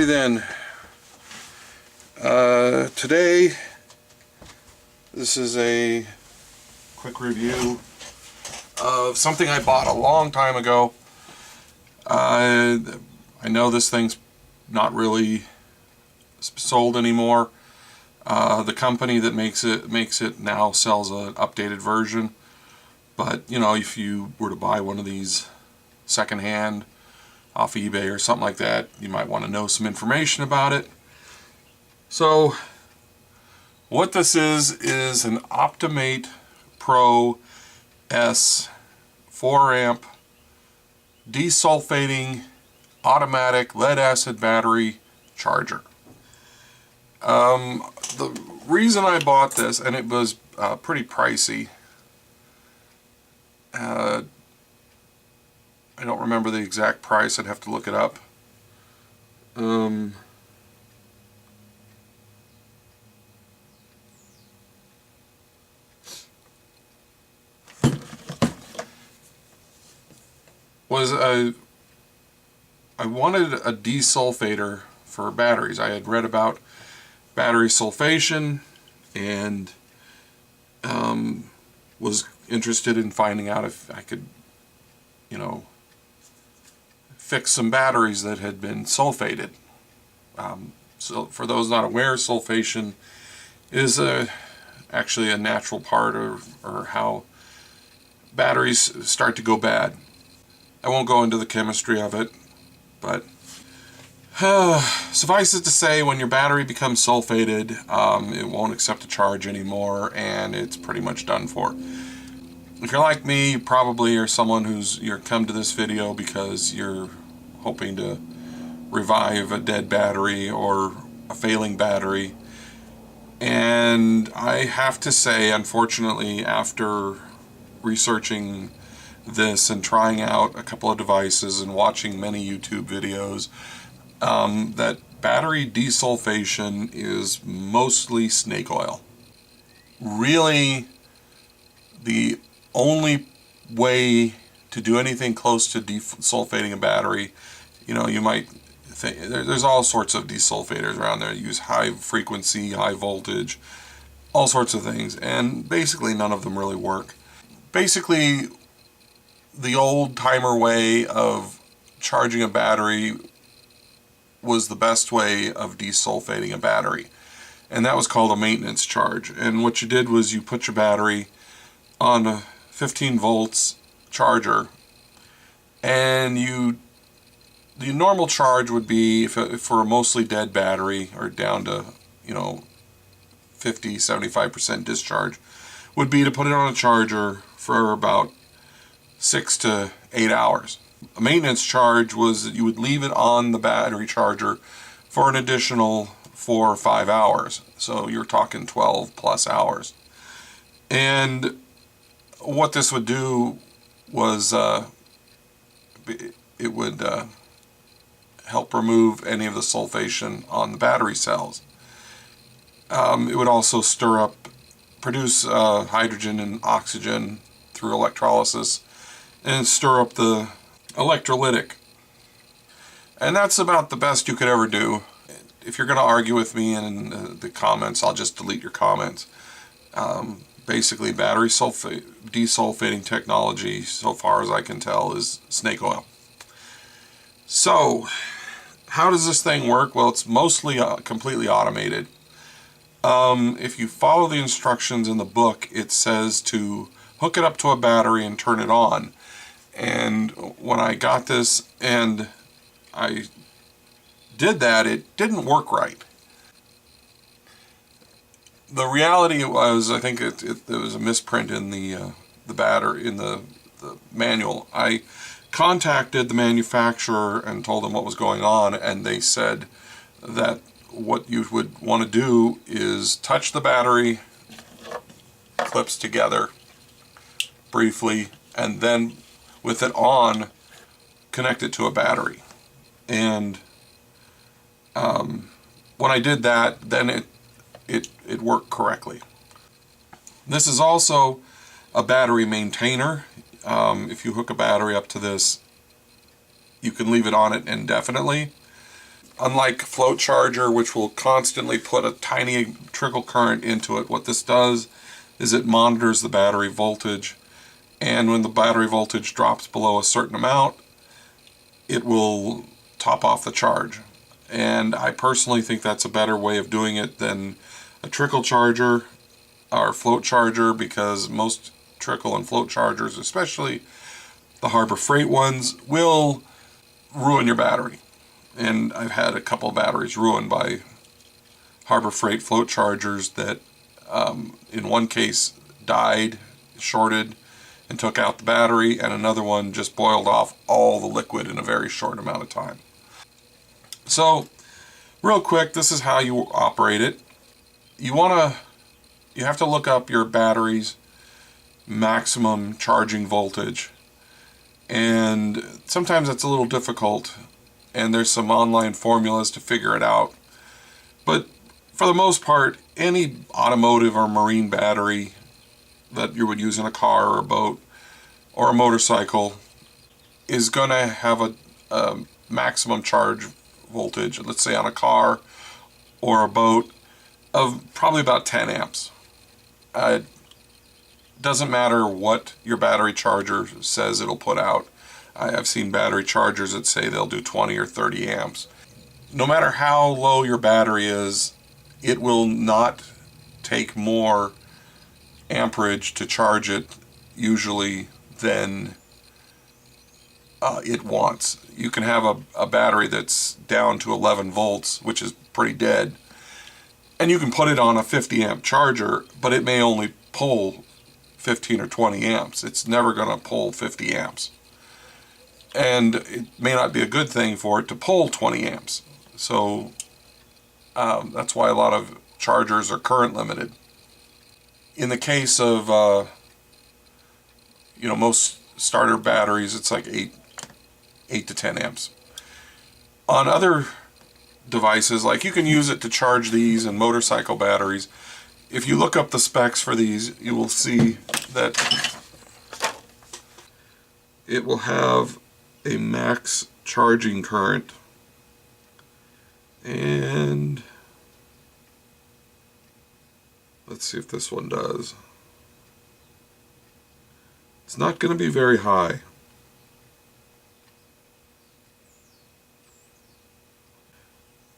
Alrighty then. Today, this is a quick review of something I bought a long time ago. I know this thing's not really sold anymore. The company that makes it now sells an updated version. But you know, if you were to buy one of these secondhand off eBay or something like that, you might want to know some information about it. So what this is an Optimate Pro S 4 amp desulfating automatic lead acid battery charger. The reason I bought this, and it was pretty pricey, I don't remember the exact price, I'd have to look it up. I wanted a de-sulfator for batteries. I had read about battery sulfation and was interested in finding out if I could, you know, fix some batteries that had been sulfated. So for those not aware, sulfation is actually a natural part or how batteries start to go bad. I won't go into the chemistry of it, but suffice it to say, when your battery becomes sulfated, it won't accept a charge anymore, and it's pretty much done for. If you're like me, you probably are someone you're come to this video because you're hoping to revive a dead battery or a failing battery. And I have to say, unfortunately, after researching this and trying out a couple of devices and watching many YouTube videos, that battery desulfation is mostly snake oil. Really, the only way to do anything close to desulfating a battery, you know, you might think there's all sorts of desulfators around there. Use high frequency, high voltage, all sorts of things, and basically none of them really work. Basically, the old timer way of charging a battery was the best way of desulfating a battery, and that was called a maintenance charge. And what you did was you put your battery on a 15 volts charger, and the normal charge would be, if for a mostly dead battery or down to, you know, 50-75% discharge, would be to put it on a charger for about 6 to 8 hours. A maintenance charge was that you would leave it on the battery charger for an additional 4 or 5 hours. So you're talking 12 plus hours. And what this would do was it would help remove any of the sulfation on the battery cells. It would also produce hydrogen and oxygen through electrolysis and stir up the electrolytic. And that's about the best you could ever do. If you're going to argue with me in the comments, I'll just delete your comments. Basically, battery desulfating technology, so far as I can tell, is snake oil. So, how does this thing work? Well, it's mostly completely automated. If you follow the instructions in the book, it says to hook it up to a battery and turn it on. And when I got this and I did that, it didn't work right. The reality was, I think there was a misprint in the battery, in the manual. I contacted the manufacturer and told them what was going on, and they said that what you would want to do is touch the battery clips together briefly, and then with it on, connect it to a battery. And when I did that, then it worked correctly. This is also a battery maintainer. If you hook a battery up to this, you can leave it on it indefinitely. Unlike float charger, which will constantly put a tiny trickle current into it, what this does is it monitors the battery voltage, and when the battery voltage drops below a certain amount, it will top off the charge. And I personally think that's a better way of doing it than a trickle charger or float charger, because most trickle and float chargers, especially the Harbor Freight ones, will ruin your battery. And I've had a couple of batteries ruined by Harbor Freight float chargers that in one case died, shorted, and took out the battery, and another one just boiled off all the liquid in a very short amount of time. So, real quick, this is how you operate it. You have to look up your battery's maximum charging voltage, and sometimes it's a little difficult, and there's some online formulas to figure it out. But for the most part, any automotive or marine battery that you would use in a car or a boat or a motorcycle is going to have a maximum charge voltage, let's say on a car or a boat, of probably about 10 amps. It doesn't matter what your battery charger says it'll put out. I've seen battery chargers that say they'll do 20 or 30 amps. No matter how low your battery is, it will not take more amperage to charge it usually than it wants. You can have a battery that's down to 11 volts, which is pretty dead, and you can put it on a 50 amp charger, but it may only pull 15 or 20 amps. It's never going to pull 50 amps. And it may not be a good thing for it to pull 20 amps. So that's why a lot of chargers are current limited. In the case of most starter batteries, it's like 8 to 10 amps. On other devices, like you can use it to charge these and motorcycle batteries. If you look up the specs for these, you will see that it will have a max charging current, and let's see if this one does. It's not going to be very high.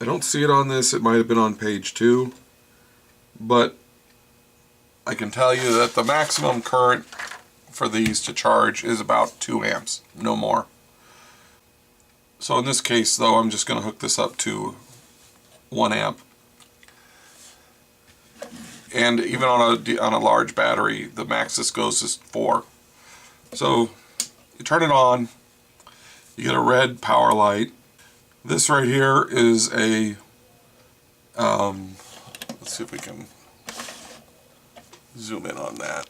I don't see it on this. It might have been on page 2, but I can tell you that the maximum current for these to charge is about 2 amps, no more. So in this case, though, I'm just going to hook this up to 1 amp. And even on a large battery, the max this goes is 4. So you turn it on, you get a red power light. This right here is a, let's see if we can zoom in on that.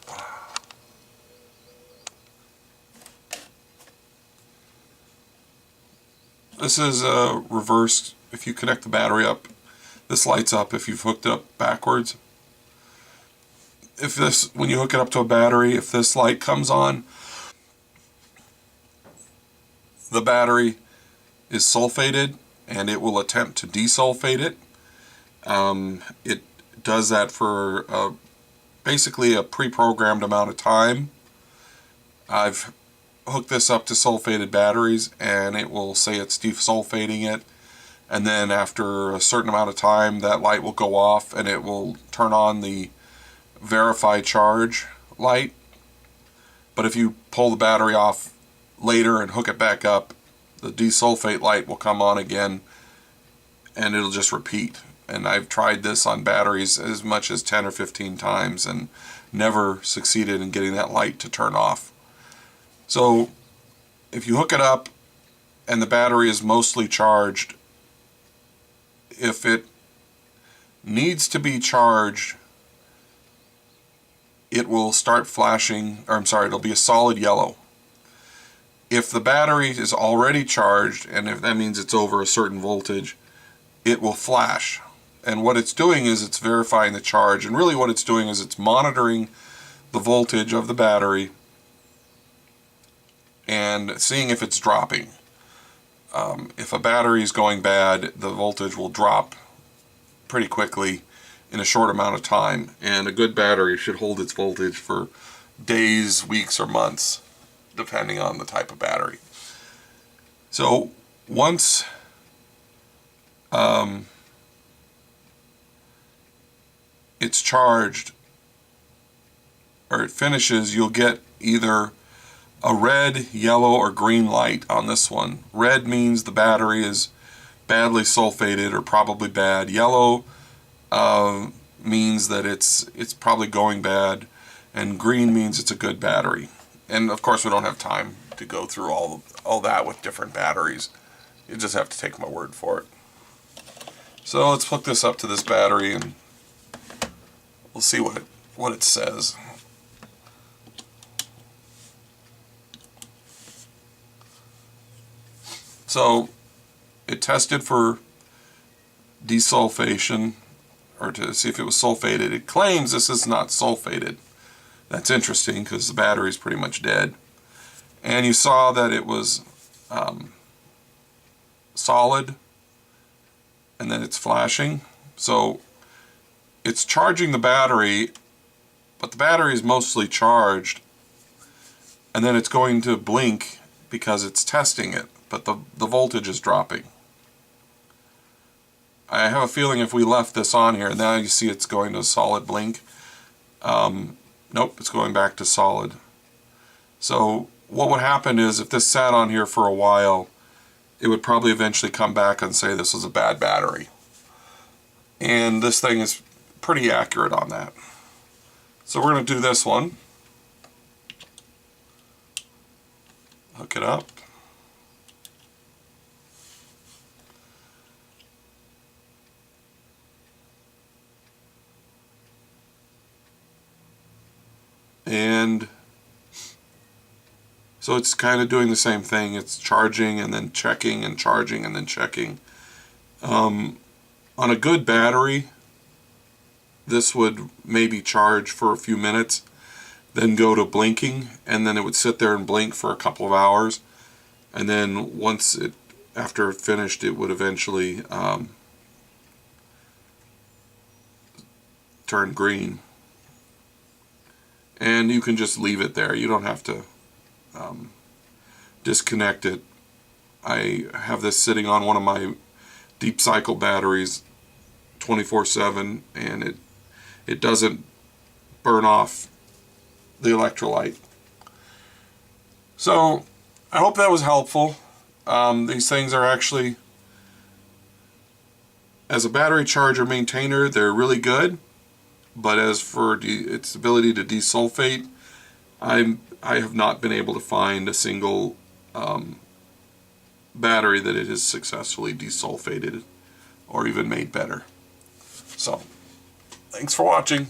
This is reversed. If you connect the battery up, this lights up if you've hooked it up backwards. When you hook it up to a battery, if this light comes on, the battery is sulfated and it will attempt to desulfate it. It does that for basically a pre-programmed amount of time. I've hooked this up to sulfated batteries and it will say it's desulfating it, and then after a certain amount of time that light will go off and it will turn on the verify charge light. But if you pull the battery off later and hook it back up, the desulfate light will come on again and it'll just repeat. And I've tried this on batteries as much as 10 or 15 times and never succeeded in getting that light to turn off. So if you hook it up and the battery is mostly charged, if it needs to be charged, it will start flashing, or I'm sorry, it'll be a solid yellow. If the battery is already charged, and if that means it's over a certain voltage, it will flash. And what it's doing is it's verifying the charge, and really what it's doing is it's monitoring the voltage of the battery and seeing if it's dropping. If a battery is going bad, the voltage will drop pretty quickly in a short amount of time, and a good battery should hold its voltage for days, weeks, or months, depending on the type of battery. So once it's charged, or it finishes, you'll get either a red, yellow, or green light on this one. Red means the battery is badly sulfated or probably bad. Yellow means that it's probably going bad, and green means it's a good battery. And of course we don't have time to go through all that with different batteries. You just have to take my word for it. So let's hook this up to this battery and we'll see what it says. So it tested for desulfation, or to see if it was sulfated. It claims this is not sulfated. That's interesting because the battery is pretty much dead. And you saw that it was solid, and then it's flashing. So it's charging the battery, but the battery is mostly charged, and then it's going to blink because it's testing it, but the voltage is dropping. I have a feeling if we left this on here, now you see it's going to solid blink. Nope, it's going back to solid. So what would happen is if this sat on here for a while, it would probably eventually come back and say this was a bad battery. And this thing is pretty accurate on that. So we're going to do this one. Hook it up. And so it's kind of doing the same thing. It's charging and then checking and charging and then checking. On a good battery, this would maybe charge for a few minutes, then go to blinking, and then it would sit there and blink for a couple of hours. And then after it finished, it would eventually turn green. And you can just leave it there. You don't have to disconnect it. I have this sitting on one of my deep cycle batteries 24/7, and it doesn't burn off the electrolyte. So I hope that was helpful. These things are actually, as a battery charger maintainer, they're really good. But as for its ability to desulfate, I have not been able to find a single battery that it has successfully desulfated or even made better. So, thanks for watching.